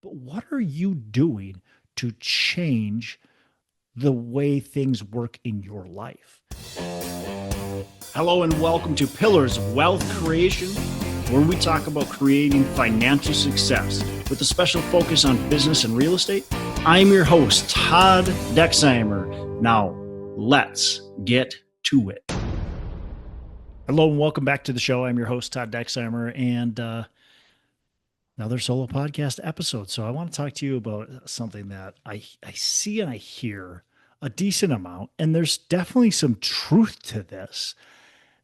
but what are you doing to change the way things work in your life? Hello, and welcome to Pillars of Wealth Creation, where we talk about creating financial success with a special focus on business and real estate. I'm your host, Todd Dexheimer. Now, let's get to it. Hello, and welcome back to the show. I'm your host, Todd Dexheimer, and another solo podcast episode. So I want to talk to you about something that I see and I hear a decent amount, and there's definitely some truth to this.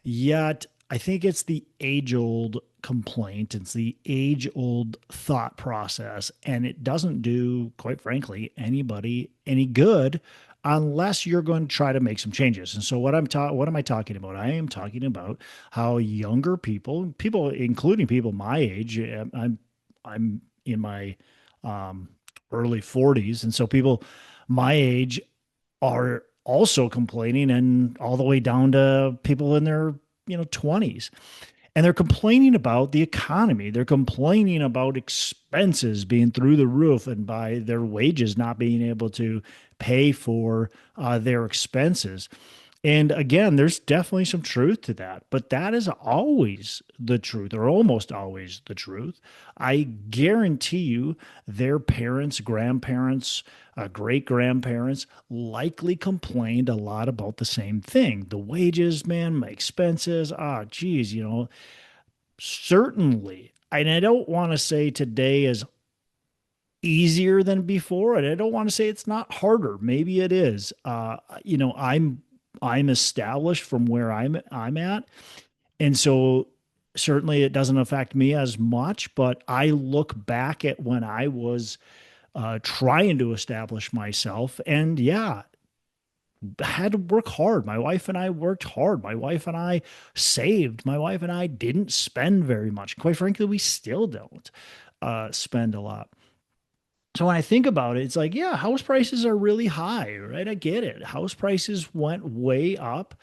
Yet I think it's the age-old complaint. It's the age-old thought process, and it doesn't do, quite frankly, anybody any good unless you're going to try to make some changes. And so what am I talking about? I am talking about how younger people, including people my age, I'm in my um, early 40s, and so people my age are also complaining, and all the way down to people in their 20s, and they're complaining about the economy. They're complaining about expenses being through the roof, and by their wages not being able to pay for their expenses. And again, there's definitely some truth to that, but that is always the truth, or almost always the truth. I guarantee you, their parents, grandparents, great grandparents likely complained a lot about the same thing. The wages, man, my expenses. Geez, certainly. And I don't want to say today is easier than before, and I don't want to say it's not harder. Maybe it is. I'm established from where I'm at, and so certainly it doesn't affect me as much. But I look back at when I was trying to establish myself, and yeah, had to work hard. My wife and I worked hard. My wife and I saved. My wife and I didn't spend very much. Quite frankly, we still don't spend a lot. So when I think about it, it's like, yeah, house prices are really high, right? I get it. House prices went way up,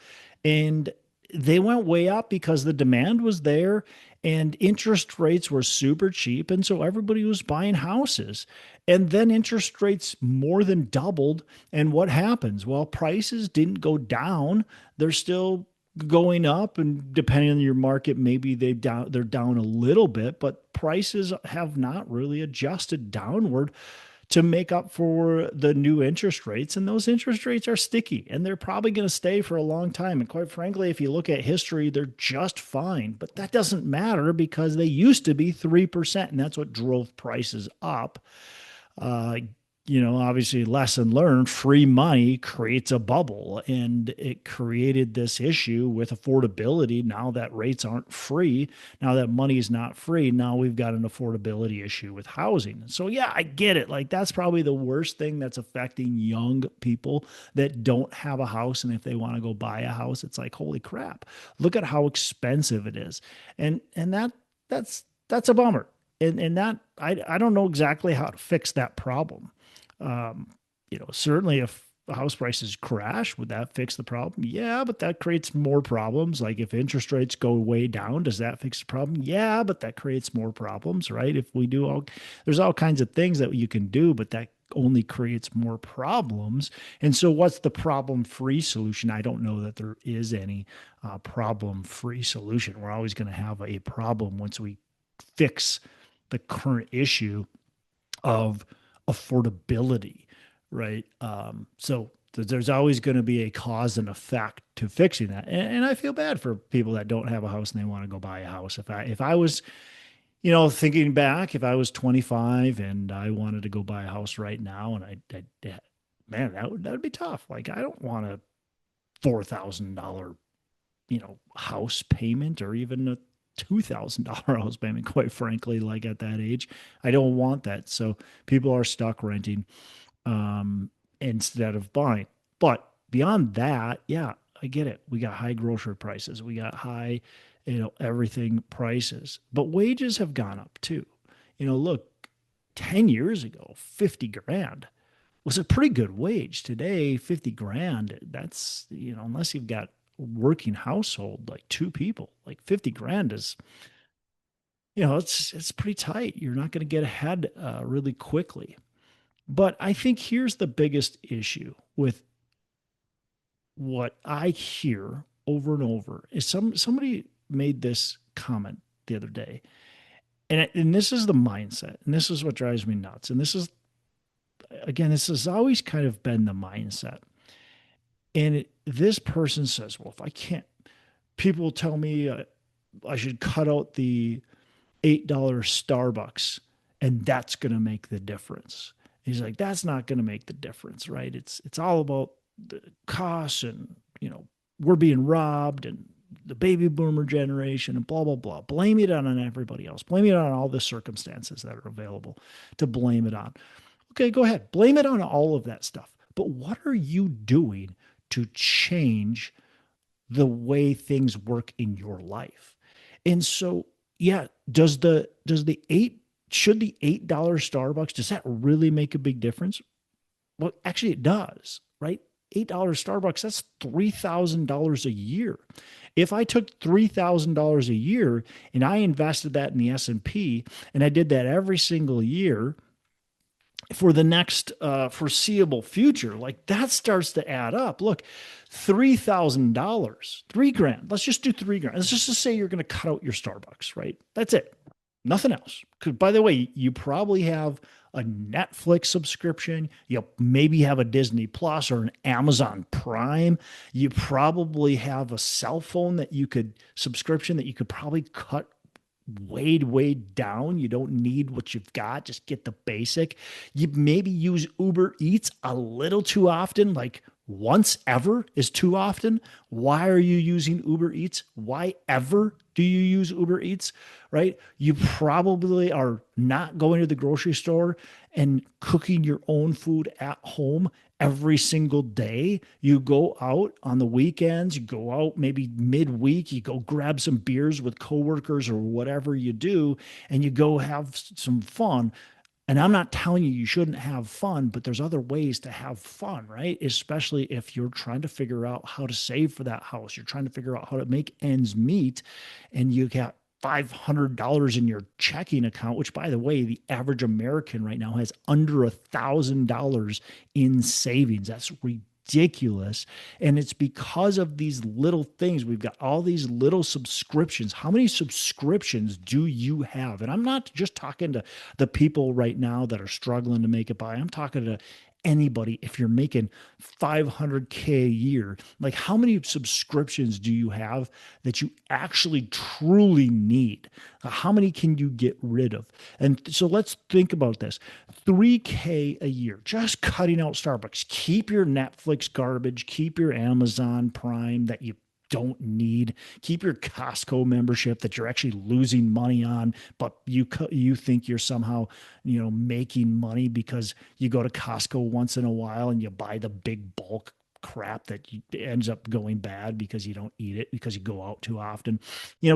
and they went way up because the demand was there and interest rates were super cheap. And so everybody was buying houses. And then interest rates more than doubled. And what happens? Well, prices didn't go down. They're still going up, and depending on your market, maybe they're down a little bit, but prices have not really adjusted downward to make up for the new interest rates. And those interest rates are sticky, and they're probably going to stay for a long time. And quite frankly, if you look at history, they're just fine. But that doesn't matter because they used to be 3%, and that's what drove prices up. uh, Obviously, lesson learned, free money creates a bubble, and it created this issue with affordability. Now that rates aren't free, now that money is not free, now we've got an affordability issue with housing. So, yeah, I get it. Like, that's probably the worst thing that's affecting young people that don't have a house. And if they want to go buy a house, it's like, holy crap, look at how expensive it is. And that's a bummer. And that I don't know exactly how to fix that problem. Certainly if house prices crash, would that fix the problem? Yeah, but that creates more problems. Like if interest rates go way down, does that fix the problem? Yeah, but that creates more problems, right? There's all kinds of things that you can do, but that only creates more problems. And so what's the problem-free solution? I don't know that there is any problem-free solution. We're always going to have a problem once we fix the current issue of affordability, right? So there's always going to be a cause and effect to fixing that, and I feel bad for people that don't have a house and they want to go buy a house. If I was, thinking back, if I was 25 and I wanted to go buy a house right now, and man, that would be tough. Like I don't want a $4,000 house payment, or even a $2,000 house payment, quite frankly. Like at that age, I don't want that. So people are stuck renting instead of buying. But beyond that, yeah, I get it. We got high grocery prices. We got high, everything prices. But wages have gone up too. Look, 10 years ago, 50 grand was a pretty good wage. Today, 50 grand, that's, unless you've got working household, like two people, like 50 grand is, it's pretty tight. You're not going to get ahead really quickly. But I think here's the biggest issue with what I hear over and over is somebody made this comment the other day, and this is the mindset, and this is what drives me nuts, and this is again, this has always kind of been the mindset, and this person says, well, if I can't, people tell me I should cut out the $8 Starbucks, and that's going to make the difference. He's like, that's not going to make the difference, right? It's all about the costs, and we're being robbed, and the baby boomer generation, and blah blah blah. Blame it on everybody else. Blame it on all the circumstances that are available to blame it on. Okay, go ahead. Blame it on all of that stuff. But what are you doing to change the way things work in your life? And so, yeah, does the $8 Starbucks, does that really make a big difference? Well, actually it does, right? $8 Starbucks, that's $3,000 a year. If I took $3,000 a year and I invested that in the S&P, and I did that every single year for the next foreseeable future, like that starts to add up. Look, $3,000, 3 grand. Let's just do 3 grand. Let's just say you're going to cut out your Starbucks, right? That's it. Nothing else. Because by the way, you probably have a Netflix subscription. You maybe have a Disney Plus or an Amazon Prime. You probably have a cell phone that you could subscription that you could probably cut way down. You don't need what you've got. Just get the basic. You maybe use Uber Eats a little too often, like once ever is too often. Why are you using Uber Eats? Why ever do you use Uber Eats? Right? You probably are not going to the grocery store and cooking your own food at home every single day. You go out on the weekends, you go out maybe midweek, you go grab some beers with coworkers or whatever you do, and you go have some fun. And I'm not telling you shouldn't have fun, but there's other ways to have fun, right? Especially if you're trying to figure out how to save for that house. You're trying to figure out how to make ends meet, and you got $500 in your checking account, which, by the way, the average American right now has under $1,000 in savings. That's ridiculous. And it's because of these little things. We've got all these little subscriptions. How many subscriptions do you have? And I'm not just talking to the people right now that are struggling to make it by. I'm talking to anybody. If you're making 500K a year, like how many subscriptions do you have that you actually truly need? How many can you get rid of? And so let's think about this. 3K a year, just cutting out Starbucks. Keep your Netflix garbage, keep your Amazon Prime that you don't need. Keep your Costco membership that you're actually losing money on, but you think you're somehow making money because you go to Costco once in a while and you buy the big bulk crap that ends up going bad because you don't eat it because you go out too often.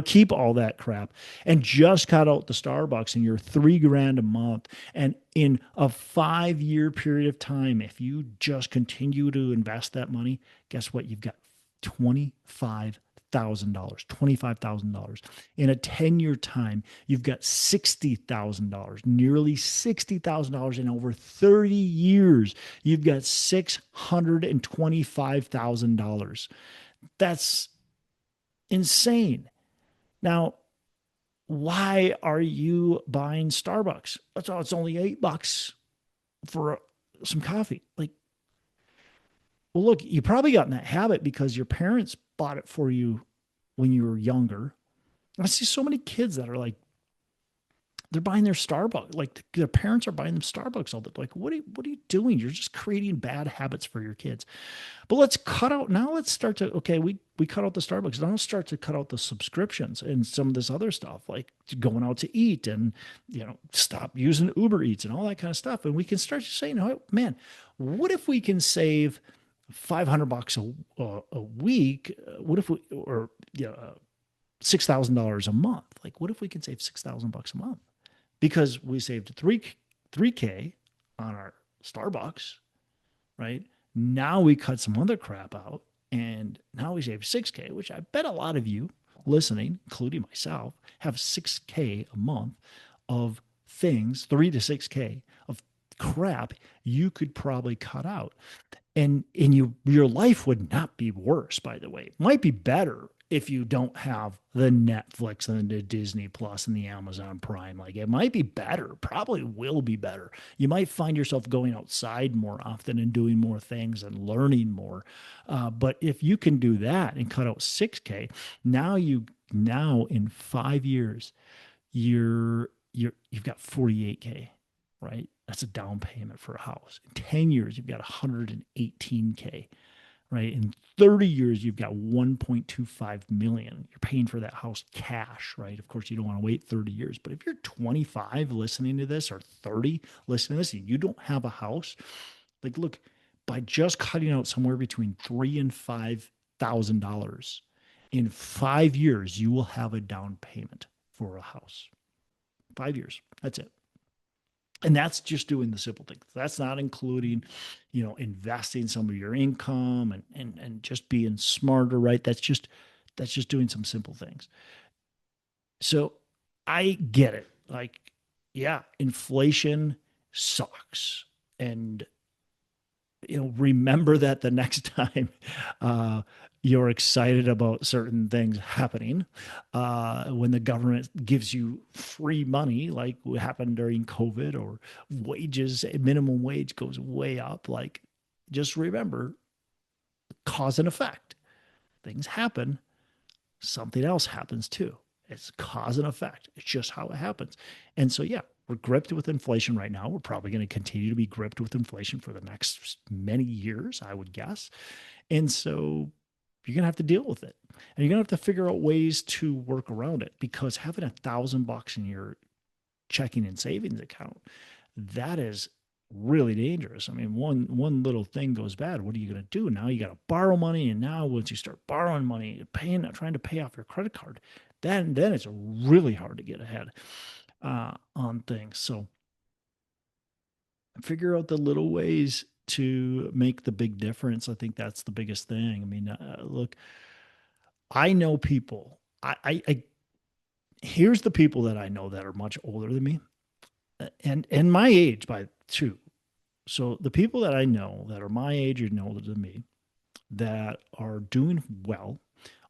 Keep all that crap and just cut out the Starbucks, and you're 3 grand a month. And in a 5-year period of time, if you just continue to invest that money, guess what? You've got $25,000. In a 10-year time, you've got $60,000, nearly $60,000 in over 30 years. You've got $625,000. That's insane. Now, why are you buying Starbucks? That's all. It's only $8 for some coffee. Like, well, look, you probably got in that habit because your parents bought it for you when you were younger. I see so many kids that are like, they're buying their Starbucks, like their parents are buying them Starbucks all the time. Like, what are you doing? You're just creating bad habits for your kids. But let's cut out now. Let's start to we cut out the Starbucks. Now let's start to cut out the subscriptions and some of this other stuff, like going out to eat and stop using Uber Eats and all that kind of stuff. And we can start to say, man, what if we can save $500 a week? What if we or $6,000 a month? Like, what if we can save $6,000 a month? Because we saved 3K on our Starbucks, right? Now we cut some other crap out, and now we save 6K, which I bet a lot of you listening, including myself, have 6K a month of things, 3 to 6K of crap you could probably cut out. And your life would not be worse, by the way. It might be better if you don't have the Netflix and the Disney Plus and the Amazon Prime. Like it might be better, probably will be better. You might find yourself going outside more often and doing more things and learning more. But if you can do that and cut out 6K, now in 5 years you've got 48K, right? That's a down payment for a house. In 10 years, you've got 118K, right? In 30 years, you've got 1.25 million. You're paying for that house cash, right? Of course, you don't want to wait 30 years, but if you're 25 listening to this or 30 listening to this, and you don't have a house, like look, by just cutting out somewhere between $3,000 and $5,000 in 5 years, you will have a down payment for a house. 5 years. That's it. And that's just doing the simple things. That's not including, investing some of your income and just being smarter, right? That's just doing some simple things. So I get it. Like, yeah, inflation sucks. And remember that the next time uh, you're excited about certain things happening, when the government gives you free money, like what happened during COVID, or wages, minimum wage goes way up. Like, just remember cause and effect. Things happen, something else happens too. It's cause and effect. It's just how it happens. And so, yeah, we're gripped with inflation right now. We're probably going to continue to be gripped with inflation for the next many years, I would guess. And so you're going to have to deal with it. And you're going to have to figure out ways to work around it, because having $1,000 in your checking and savings account, that is really dangerous. I mean, one little thing goes bad, what are you going to do? Now you got to borrow money, and now once you start borrowing money, trying to pay off your credit card, then it's really hard to get ahead on things. So figure out the little ways to make the big difference. I think that's the biggest thing. I mean, look, I know people. I here's the people that I know that are much older than me, and my age by two. So the people that I know that are my age and older than me that are doing well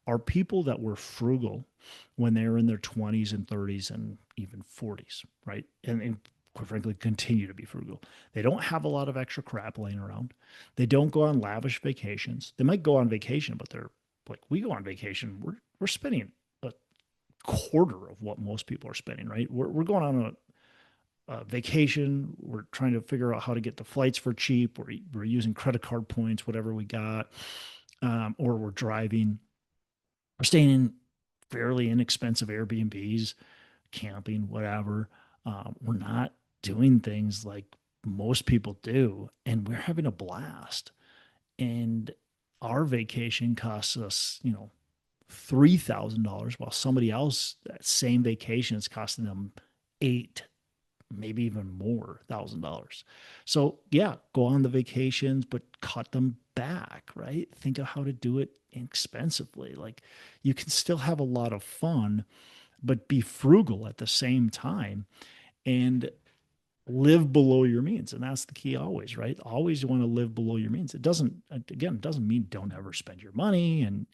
are people that were frugal when they were in their 20s and 30s and even 40s, right? And quite frankly, continue to be frugal. They don't have a lot of extra crap laying around. They don't go on lavish vacations. They might go on vacation, but they're like, we go on vacation, we're spending a quarter of what most people are spending, right? We're going on a vacation. We're trying to figure out how to get the flights for cheap. We're using credit card points, whatever we got, or we're driving. We're staying in fairly inexpensive Airbnbs, camping, whatever. We're not doing things like most people do, and we're having a blast. And our vacation costs us, $3,000, while somebody else that same vacation is costing them eight, maybe even more $1,000. So yeah, go on the vacations, but cut them back, right? Think of how to do it inexpensively. Like you can still have a lot of fun, but be frugal at the same time and live below your means. And that's the key always, right? Always want to live below your means. It doesn't mean don't ever spend your money and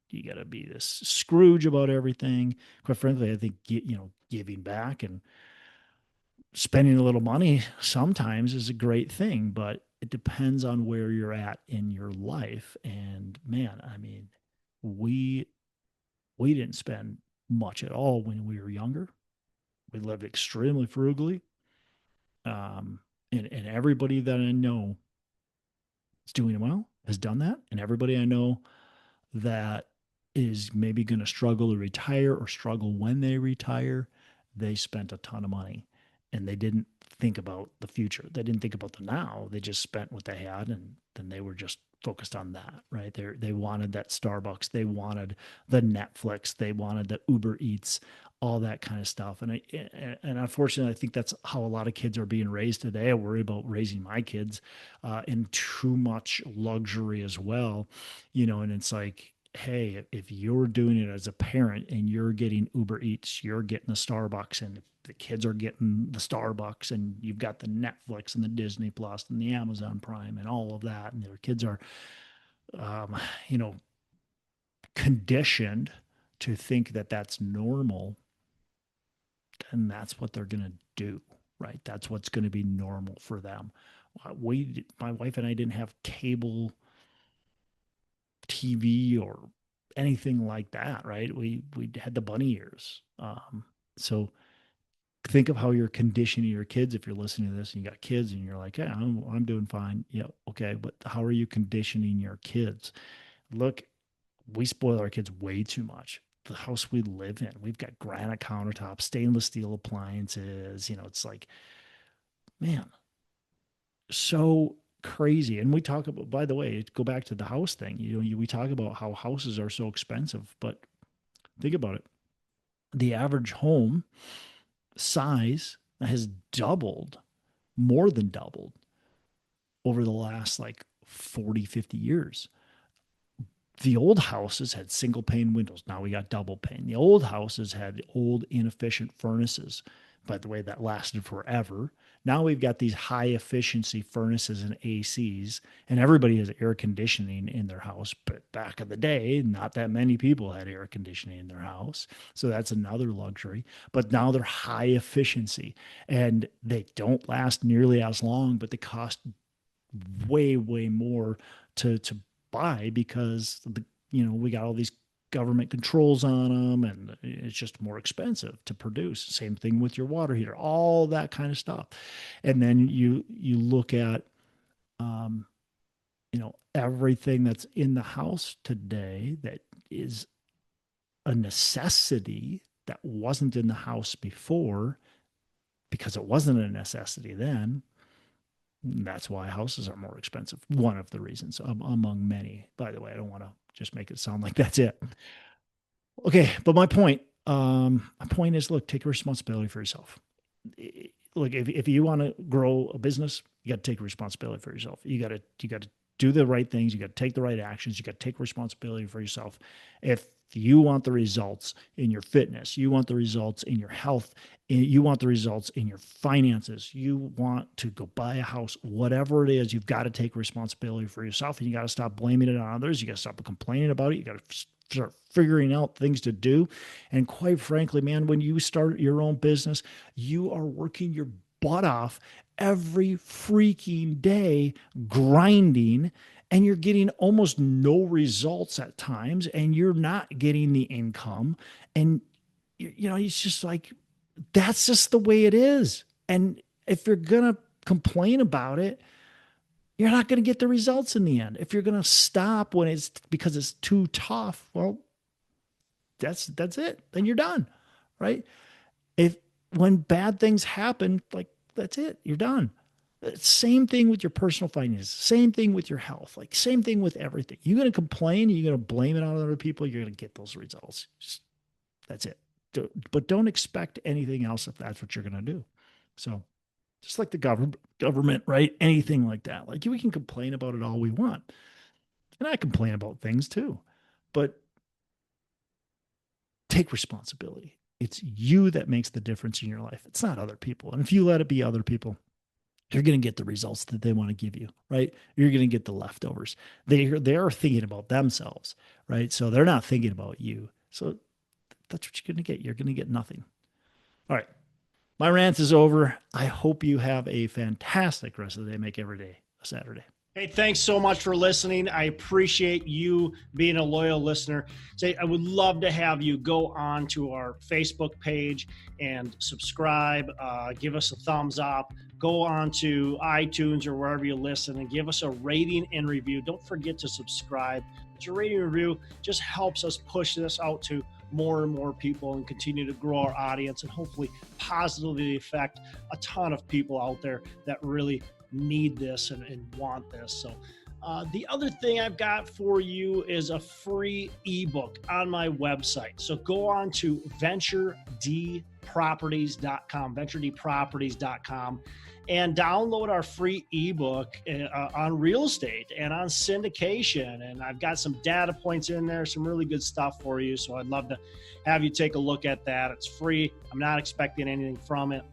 you got to be this Scrooge about everything. Quite frankly, I think, giving back and spending a little money sometimes is a great thing, but it depends on where you're at in your life. And man, I mean, we we didn't spend much at all when we were younger. We lived extremely frugally. And everybody that I know is doing well has done that. And everybody I know that is maybe going to struggle to retire or struggle when they retire, they spent a ton of money and they didn't think about the future. They didn't think about the now. They just spent what they had, and then they were just focused on that, right? They wanted that Starbucks, they wanted the Netflix, they wanted the Uber Eats, all that kind of stuff. And unfortunately, I think that's how a lot of kids are being raised today. I worry about raising my kids in too much luxury as well, and it's like hey, if you're doing it as a parent and you're getting Uber Eats, you're getting the Starbucks, and the kids are getting the Starbucks, and you've got the Netflix and the Disney Plus and the Amazon Prime and all of that, and their kids are, um, you know, conditioned to think that that's normal, and that's what they're going to do, right? That's what's going to be normal for them. My wife and I didn't have cable TV or anything like that, right? We had the bunny ears. So think of how you're conditioning your kids. If you're listening to this and you got kids and you're like, yeah, I'm doing fine. Yeah, okay, but how are you conditioning your kids? Look, we spoil our kids way too much. The house we live in, we've got granite countertops, stainless steel appliances. It's like, man, so crazy. And we talk about, by the way, go back to the house thing. We talk about how houses are so expensive, but think about it. The average home size has doubled, more than doubled over the last like 40, 50 years. The old houses had single pane windows. Now we got double pane. The old houses had old, inefficient furnaces. By the way, that lasted forever. Now we've got these high efficiency furnaces and ACs, and everybody has air conditioning in their house. But back in the day, not that many people had air conditioning in their house. So that's another luxury. But now they're high efficiency and they don't last nearly as long, but they cost way, way more to buy because we got all these government controls on them, and it's just more expensive to produce. Same thing with your water heater, all that kind of stuff. And then you look at everything that's in the house today that is a necessity that wasn't in the house before because it wasn't a necessity then. That's why houses are more expensive. One of the reasons, among many. By the way, I don't want to just make it sound like that's it. Okay, but my point is, look, take responsibility for yourself. Look, if you want to grow a business, you got to take responsibility for yourself. You got to do the right things. You got to take the right actions. You got to take responsibility for yourself. If you want the results in your fitness, you want the results in your health, you want the results in your finances, you want to go buy a house, whatever it is, you've got to take responsibility for yourself, and you got to stop blaming it on others. You got to stop complaining about it. You got to start figuring out things to do. And quite frankly, man, when you start your own business, you are working your butt off every freaking day, grinding, and you're getting almost no results at times, and you're not getting the income. And, it's just like, that's just the way it is. And if you're going to complain about it, you're not going to get the results in the end. If you're going to stop when it's because it's too tough, well, that's it. Then you're done, right? If when bad things happen, like that's it, you're done. Same thing with your personal finances, same thing with your health, like same thing with everything. You're going to complain, you're going to blame it on other people, you're going to get those results. That's it. But don't expect anything else if that's what you're going to do. So just like the government, right? Anything like that. Like we can complain about it all we want. And I complain about things too. But take responsibility. It's you that makes the difference in your life. It's not other people. And if you let it be other people, you're going to get the results that they want to give you, right? You're going to get the leftovers. They're thinking about themselves, right? So they're not thinking about you. So that's what you're going to get. You're going to get nothing. All right. My rant is over. I hope you have a fantastic rest of the day. Make every day a Saturday. Hey, thanks so much for listening. I appreciate you being a loyal listener. I would love to have you go on to our Facebook page and subscribe, give us a thumbs up, go on to iTunes or wherever you listen and give us a rating and review. Don't forget to subscribe. Your rating and review just helps us push this out to more and more people and continue to grow our audience and hopefully positively affect a ton of people out there that really need this and want this. So The other thing I've got for you is a free ebook on my website. So go on to venturedproperties.com, venturedproperties.com, and download our free ebook on real estate and on syndication. And I've got some data points in there, some really good stuff for you. So I'd love to have you take a look at that. It's free. I'm not expecting anything from it.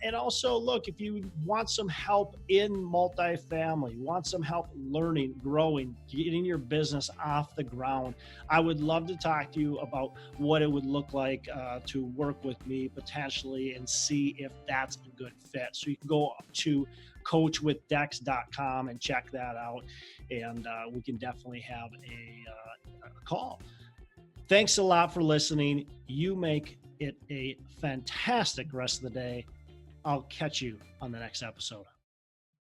And also, look, if you want some help in multifamily, want some help learning, growing, getting your business off the ground, I would love to talk to you about what it would look like to work with me potentially and see if that's a good fit. So you can go to coachwithdex.com and check that out, and we can definitely have a call. Thanks a lot for listening. You make it a fantastic rest of the day. I'll catch you on the next episode.